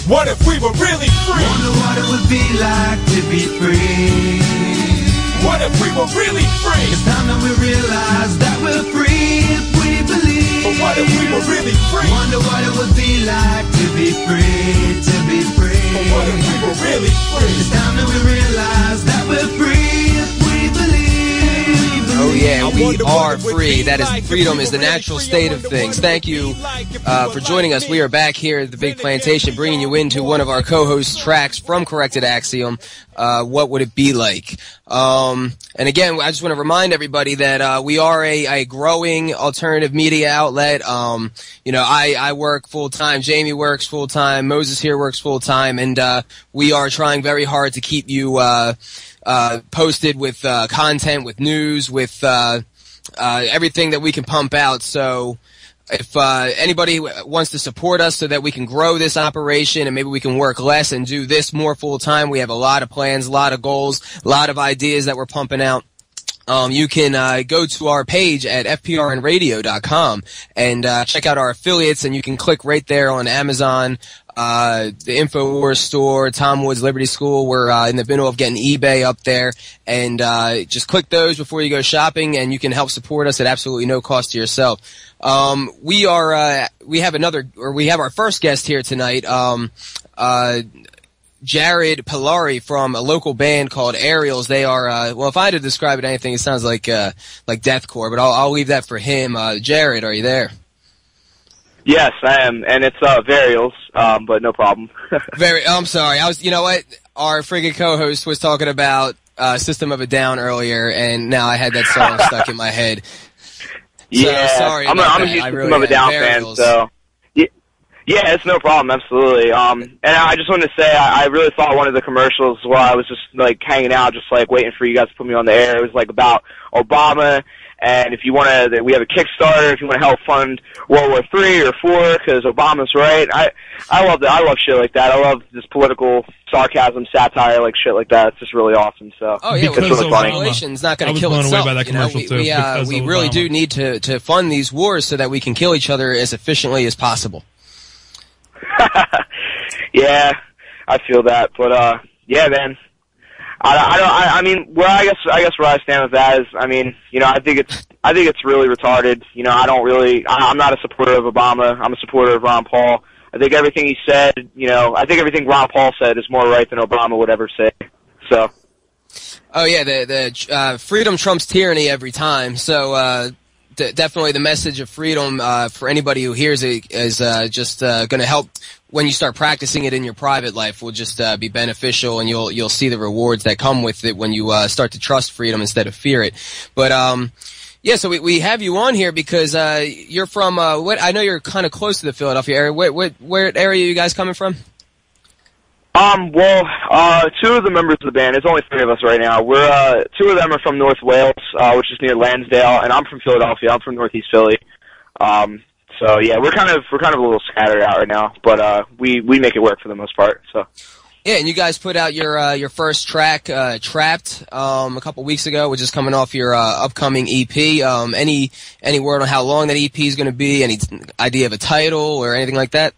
What if we were really free? Wonder what it would be like to be free. What if we were really free? It's time that we realize that we're free if we believe. But what if we were really free? Wonder what it would be like to be free, to be free. But what if we were really free? It's time that we realize that we're free if we believe. Oh yeah, we are free. That is, freedom is the natural state of things. Thank you for joining us. We are back here at the Big Plantation, bringing you into one of our co-host tracks from Corrected Axiom. What would it be like? And again, I just want to remind everybody that we are a growing alternative media outlet. You know, I work full time, Jamie works full time, Moses here works full time, and we are trying very hard to keep you posted with content, with news, with everything that we can pump out. So if anybody wants to support us so that we can grow this operation and maybe we can work less and do this more full time, we have a lot of plans, a lot of goals, a lot of ideas that we're pumping out. You can go to our page at fprnradio.com and check out our affiliates, and you can click right there on Amazon, the InfoWars store, Tom Woods Liberty School. We're in the middle of getting eBay up there, and just click those before you go shopping, and you can help support us at absolutely no cost to yourself. We have our first guest here tonight. Jared Pileri from a local band called Varials. They are, well, if I had to describe it anything, it sounds like deathcore, but I'll leave that for him. Jared, are you there? Yes, I am, and it's Varials, but no problem. I'm sorry. You know what? Our friggin' co-host was talking about System of a Down earlier, and now I had that song stuck in my head. Yeah, so, sorry. I'm a huge System of a Down fan, so. Yeah, it's no problem, absolutely. And I just wanted to say, I really thought one of the commercials while I was just, like, hanging out, just, like, waiting for you guys to put me on the air, it was, like, about Obama, and if you want to, we have a Kickstarter, if you want to help fund World War III or IV, because Obama's right. I love that. I love shit like that. I love this political sarcasm, satire, like, shit like that. It's just really awesome, so. Oh, yeah, it's really funny. Population's not going to kill itself. Away by that commercial we really do need to fund these wars so that we can kill each other as efficiently as possible. Yeah, I feel that, but yeah, man. I mean, I guess where I stand with that is, I mean, you know, I think it's really retarded. You know, I'm not a supporter of Obama. I'm a supporter of Ron Paul. I think everything he said, you know, I think everything Ron Paul said is more right than Obama would ever say. So. Oh yeah, the freedom trumps tyranny every time. So. Definitely the message of freedom for anybody who hears it is just going to help when you start practicing it in your private life. Will just be beneficial, and you'll see the rewards that come with it when you start to trust freedom instead of fear it. But yeah, so we have you on here because you're from what? I know you're kind of close to the Philadelphia area. Where area are you guys coming from? Well, two of the members of the band, there's only three of us right now. Two of them are from North Wales, which is near Lansdale, and I'm from Philadelphia. I'm from Northeast Philly. So yeah, we're kind of a little scattered out right now, but we make it work for the most part. So. Yeah, and you guys put out your first track, Trapped, a couple weeks ago, which is coming off your upcoming EP. Any word on how long that EP is going to be? Any idea of a title or anything like that?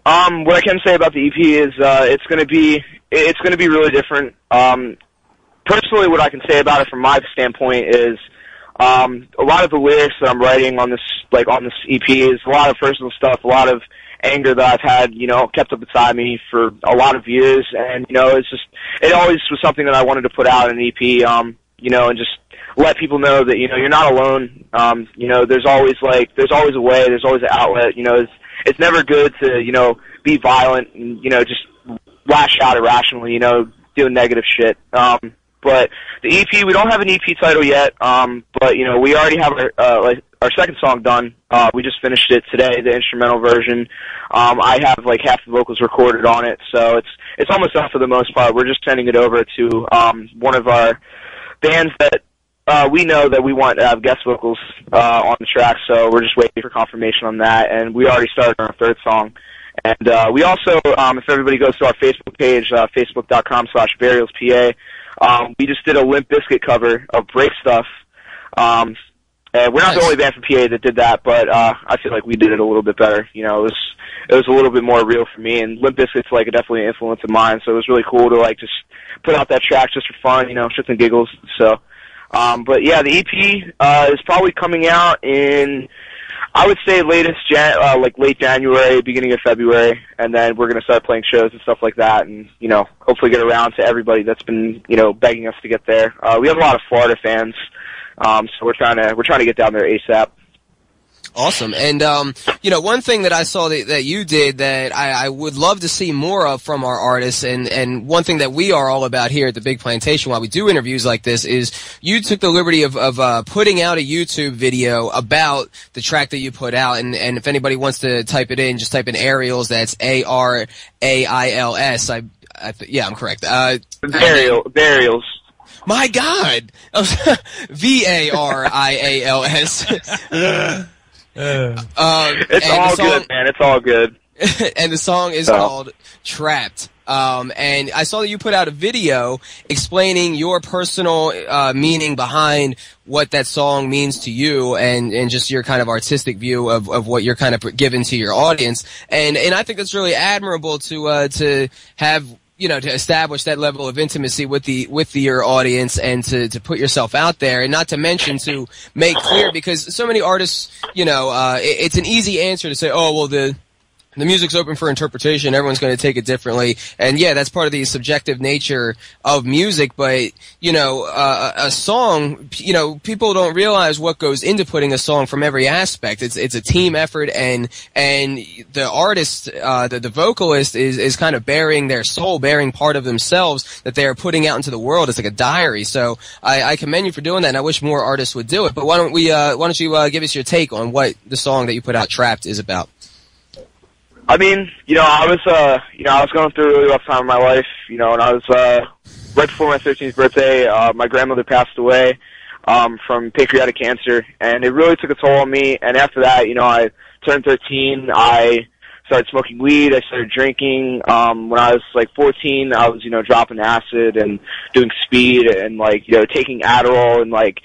What I can say about the EP is it's going to be really different. Personally, what I can say about it from my standpoint is a lot of the lyrics that I'm writing on this EP is a lot of personal stuff, a lot of anger that I've had, you know, kept up inside me for a lot of years, and you know, it always was something that I wanted to put out in an EP, you know, and just let people know that, you know, you're not alone. You know, there's always a way, there's always an outlet. You know, it's never good to, you know, be violent and, you know, just lash out irrationally, you know, doing negative shit. But the EP, we don't have an EP title yet, but, you know, we already have our second song done. We just finished it today, the instrumental version. I have, like, half the vocals recorded on it, so it's almost done for the most part. We're just sending it over to one of our bands that we know that we want to have guest vocals on the track, so we're just waiting for confirmation on that, and we already started on our third song. And we also, if everybody goes to our Facebook page, facebook.com/VarialsPA, we just did a Limp Bizkit cover of Break Stuff. And we're not the only band from PA that did that, but I feel like we did it a little bit better. You know, it was a little bit more real for me, and Limp Bizkit's like definitely an influence of mine, so it was really cool to like just put out that track just for fun, you know, shits and giggles. So, but yeah, the EP is probably coming out in, I would say late January, beginning of February, and then we're gonna start playing shows and stuff like that, and you know, hopefully get around to everybody that's been, you know, begging us to get there. We have a lot of Florida fans. So we're trying to get down there ASAP. Awesome. And, you know, one thing that I saw that you did that I would love to see more of from our artists, and one thing that we are all about here at the Big Plantation while we do interviews like this is you took the liberty of putting out a YouTube video about the track that you put out, and if anybody wants to type it in, just type in Arials, that's Arials. Yeah, I'm correct. Varials. My God! Varials. It's all good, man. It's all good. And the song is called Trapped. And I saw that you put out a video explaining your personal meaning behind what that song means to you, and just your kind of artistic view of what you're kind of giving to your audience. And I think that's really admirable to have, you know, to establish that level of intimacy with your audience, and to put yourself out there, and not to mention to make clear, because so many artists, you know, it's an easy answer to say, oh, well, the music's open for interpretation, everyone's going to take it differently, and yeah, that's part of the subjective nature of music, but, you know, a song, you know, people don't realize what goes into putting a song from every aspect. It's a team effort, and the artist, the vocalist is kind of bearing their soul, bearing part of themselves that they are putting out into the world. It's like a diary, so I commend you for doing that, and I wish more artists would do it, but why don't you give us your take on what the song that you put out, Trapped, is about? I mean, you know, I was going through a really rough time in my life, you know, and I was, right before my 13th birthday, my grandmother passed away, from pancreatic cancer, and it really took a toll on me, and after that, you know, I turned 13, I started smoking weed, I started drinking, when I was like 14, I was, you know, dropping acid and doing speed and like, you know, taking Adderall and like,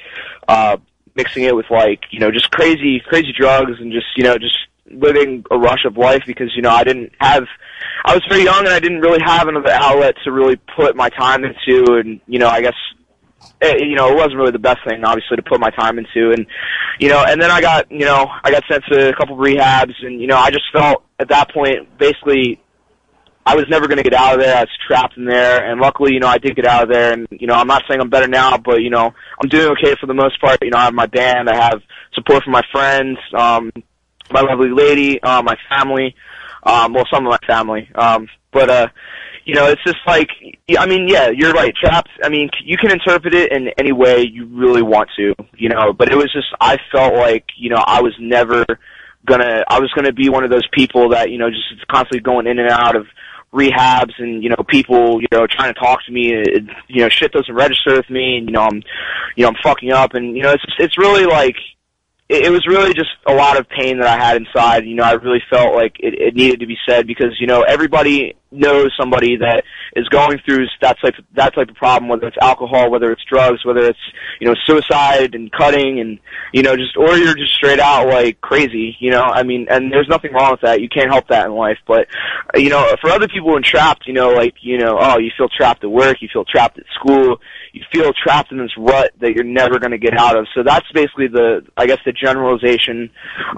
mixing it with like, you know, just crazy drugs and just, you know, just living a rush of life, because, you know, I was very young and I didn't really have another outlet to really put my time into, and, you know, I guess, you know, it wasn't really the best thing, obviously, to put my time into, and, you know, and then I got sent to a couple of rehabs, and, you know, I just felt at that point, basically, I was never going to get out of there. I was trapped in there, and luckily, you know, I did get out of there, and, you know, I'm not saying I'm better now, but, you know, I'm doing okay for the most part. You know, I have my band, I have support from my friends, my lovely lady, my family, well, some of my family, but, you know, it's just like, I mean, yeah, you're right, Trapped, I mean, you can interpret it in any way you really want to, you know, but it was just, I felt like, you know, I was gonna be one of those people that, you know, just constantly going in and out of rehabs, and, you know, people, you know, trying to talk to me, you know, shit doesn't register with me, and, I'm fucking up, and, you know, it's really like, it was really just a lot of pain that I had inside. You know, I really felt like it needed to be said, because, you know, everybody knows somebody that is going through that type of problem, whether it's alcohol, whether it's drugs, whether it's, you know, suicide and cutting, and, you know, or you're just straight out like crazy, you know, I mean, and there's nothing wrong with that. You can't help that in life, but, you know, for other people in trapped, you know, like, you know, oh, you feel trapped at work, you feel trapped at school, you feel trapped in this rut that you're never going to get out of. So that's basically the generalization,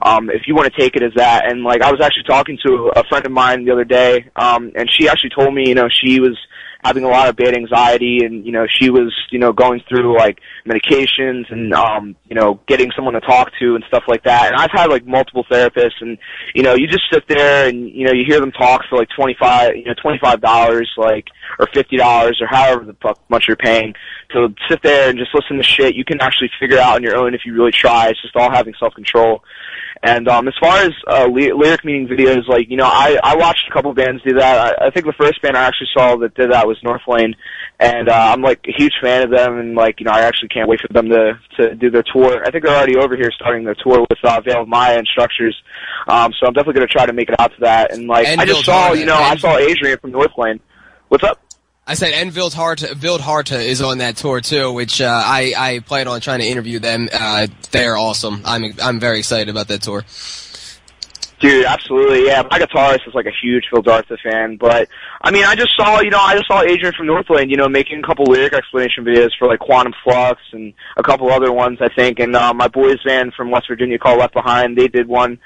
if you want to take it as that. And, like, I was actually talking to a friend of mine the other day, and she actually told me, you know, she was having a lot of bad anxiety, and, you know, she was, you know, going through, like, medications and, you know, getting someone to talk to and stuff like that. And I've had, like, multiple therapists, and, you know, you just sit there and, you know, you hear them talk for, like, $25, like, or $50, or however the fuck much you're paying. So sit there and just listen to shit you can actually figure out on your own if you really try. It's just all having self-control. And as far as lyric meaning videos, like, you know, I watched a couple bands do that. I think the first band I actually saw that did that was Northlane, and I'm, like, a huge fan of them, and, like, you know, I actually can't wait for them to do their tour. I think they're already over here starting their tour with Veil of Maya and Structures, so I'm definitely going to try to make it out to that. And, like, I just saw, you know, I saw Adrian from Northlane. What's up? I said, and Wild Harte is on that tour too, which I plan on trying to interview them. They're awesome. I'm very excited about that tour. Dude, absolutely, yeah. My guitarist is like a huge Phil Dartha fan, but I mean, I just saw Adrian from Northland, making a couple lyric explanation videos for like Quantum Flux and a couple other ones, I think, and my boys band from West Virginia called Left Behind, they did one,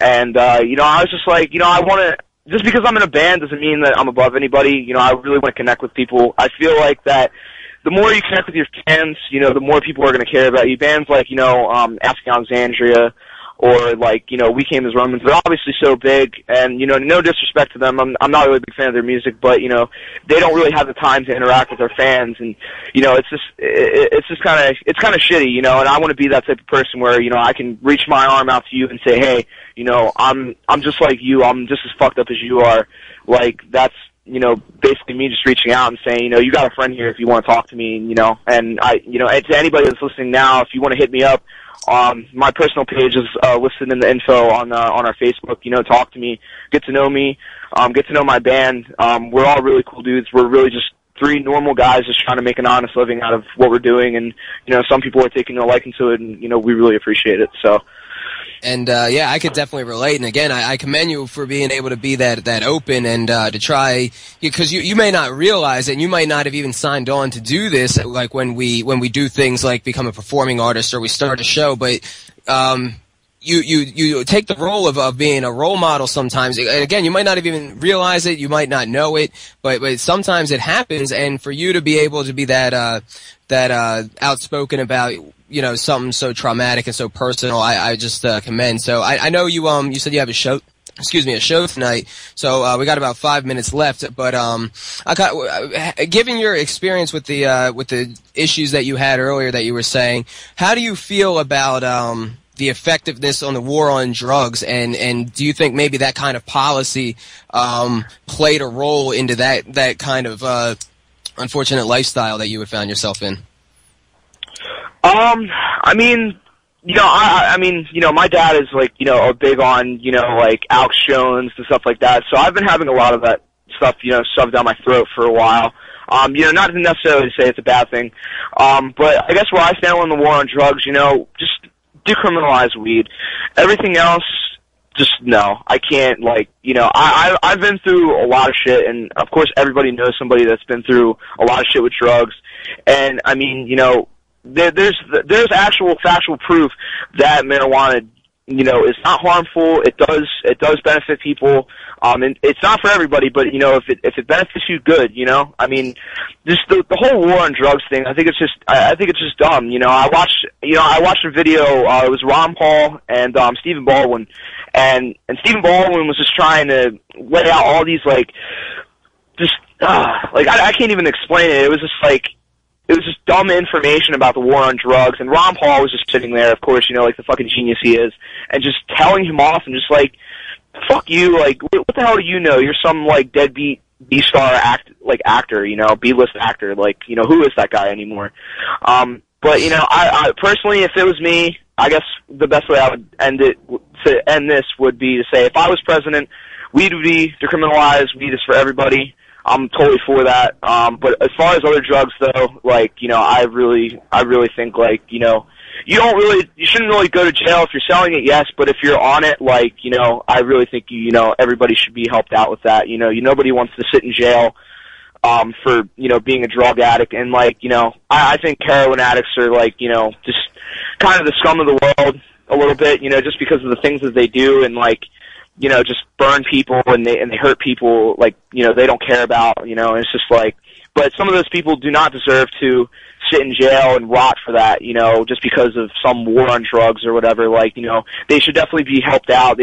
and I was just like, I want to. Just because I'm in a band doesn't mean that I'm above anybody. I really want to connect with people. I feel like that the more you connect with your fans, the more people are going to care about you. Bands like, Asking Alexandria or like, We Came as Romans, they're obviously so big, and, no disrespect to them. I'm not really a big fan of their music, but, they don't really have the time to interact with their fans, and, it's kind of shitty, and I want to be that type of person where, I can reach my arm out to you and say, hey, I'm just like you, I'm just as fucked up as you are. Like, that's, basically me just reaching out and saying, you got a friend here if you want to talk to me, and I, and to anybody that's listening now, if you want to hit me up, my personal page is listed in the info on our Facebook. Talk to me, get to know me, get to know my band. We're all really cool dudes. We're really just three normal guys just trying to make an honest living out of what we're doing, and some people are taking a liking to it, and we really appreciate it. So. And yeah, I could definitely relate. And again, I commend you for being able to be that open and to try, because you may not realize it, and you might not have even signed on to do this, like when we do things like become a performing artist or we start a show, but you take the role of being a role model sometimes. And again, you might not even realize it, you might not know it, but sometimes it happens, and for you to be able to be that outspoken about something so traumatic and so personal, I just commend. So I know you said you have a show tonight. So we got about 5 minutes left. But given your experience with the issues that you had earlier that you were saying, how do you feel about the effectiveness on the war on drugs, and do you think maybe that kind of policy played a role into that kind of unfortunate lifestyle that you had found yourself in? I mean, my dad is like, a big on, like Alex Jones and stuff like that. So I've been having a lot of that stuff, shoved down my throat for a while. Not necessarily to say it's a bad thing. But I guess where I stand on the war on drugs, just decriminalize weed. Everything else, just no. I can't, like, I've been through a lot of shit, and of course everybody knows somebody that's been through a lot of shit with drugs. And I mean, there's actual factual proof that marijuana, is not harmful. It does benefit people. And it's not for everybody, but if it benefits you, good. I mean, just the whole war on drugs thing. I think it's just dumb. I watched a video. It was Ron Paul and Stephen Baldwin, and Stephen Baldwin was just trying to lay out all these like I can't even explain it. It was just dumb information about the war on drugs, and Ron Paul was just sitting there, of course, like the fucking genius he is, and just telling him off and just like, fuck you, like, what the hell do you know? You're some, like, deadbeat B-star actor, B-list actor, like, who is that guy anymore? But, I personally, if it was me, I guess the best way I would end this would be to say, if I was president, weed would be decriminalized, weed is for everybody. I'm totally for that. But as far as other drugs, though, like, I really think, like, you shouldn't really go to jail if you're selling it, yes, but if you're on it, like, I really think, everybody should be helped out with that. Nobody wants to sit in jail, for, being a drug addict. And, like, I think heroin addicts are, like, just kind of the scum of the world a little bit, just because of the things that they do, and, like, just burn people and they hurt people, like, they don't care about, and it's just like, but some of those people do not deserve to sit in jail and rot for that, just because of some war on drugs or whatever. Like, they should definitely be helped out.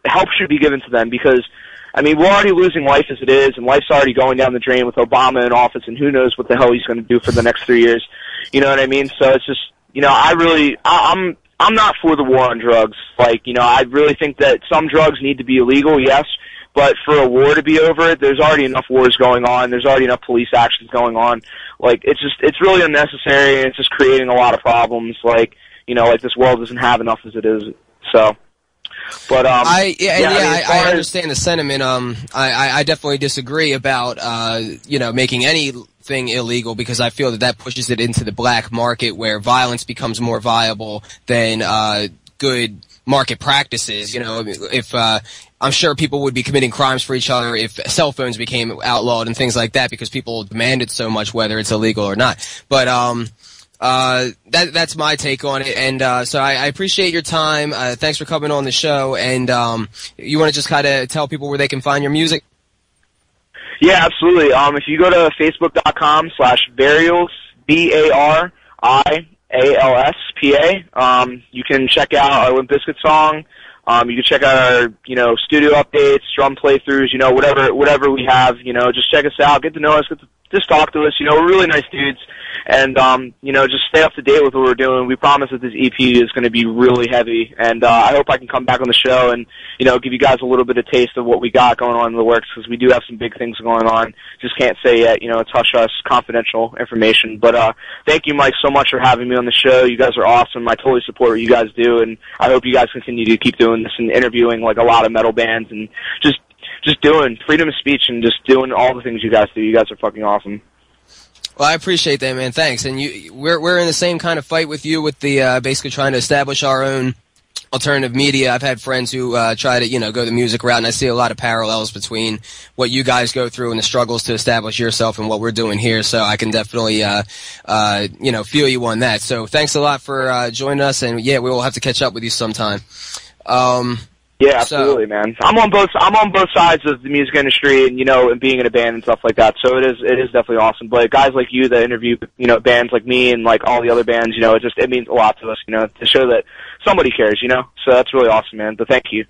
Help should be given to them, because, I mean, we're already losing life as it is, and life's already going down the drain with Obama in office, and who knows what the hell he's going to do for the next 3 years. You know what I mean? So it's just, I'm not for the war on drugs. Like, I really think that some drugs need to be illegal, yes, but for a war to be over it, there's already enough wars going on. There's already enough police actions going on. Like, it's really unnecessary, and it's just creating a lot of problems. Like, like this world doesn't have enough as it is. So, But I I understand the sentiment. I definitely disagree about making anything illegal, because I feel that pushes it into the black market where violence becomes more viable than good market practices. If I'm sure people would be committing crimes for each other if cell phones became outlawed and things like that, because people demand it so much, whether it's illegal or not. But that's my take on it, and so I appreciate your time. Thanks for coming on the show, and you want to just kind of tell people where they can find your music? Yeah, absolutely. If you go to facebook.com/Varials, BARIALSPA, you can check out our Limp Bizkit song. You can check out our, studio updates, drum playthroughs, whatever we have, just check us out, get to know us, just talk to us, we're really nice dudes, and, just stay up to date with what we're doing. We promise that this EP is going to be really heavy, and I hope I can come back on the show and, give you guys a little bit of taste of what we got going on in the works, because we do have some big things going on. Just can't say yet, it's hush-hush, confidential information. But thank you, Mike, so much for having me on the show. You guys are awesome. I totally support what you guys do, and I hope you guys continue to keep doing this and interviewing, like, a lot of metal bands and just doing freedom of speech and just doing all the things you guys do. You guys are fucking awesome. Well, I appreciate that, man. Thanks. And we're in the same kind of fight with you, with the basically trying to establish our own alternative media. I've had friends who try to, go the music route, and I see a lot of parallels between what you guys go through and the struggles to establish yourself and what we're doing here. So I can definitely, feel you on that. So thanks a lot for joining us, and yeah, we will have to catch up with you sometime. Yeah, absolutely, man. I'm on both sides of the music industry, and and being in a band and stuff like that. So it is definitely awesome. But guys like you that interview, bands like me and like all the other bands, it means a lot to us, to show that somebody cares, So that's really awesome, man. But thank you.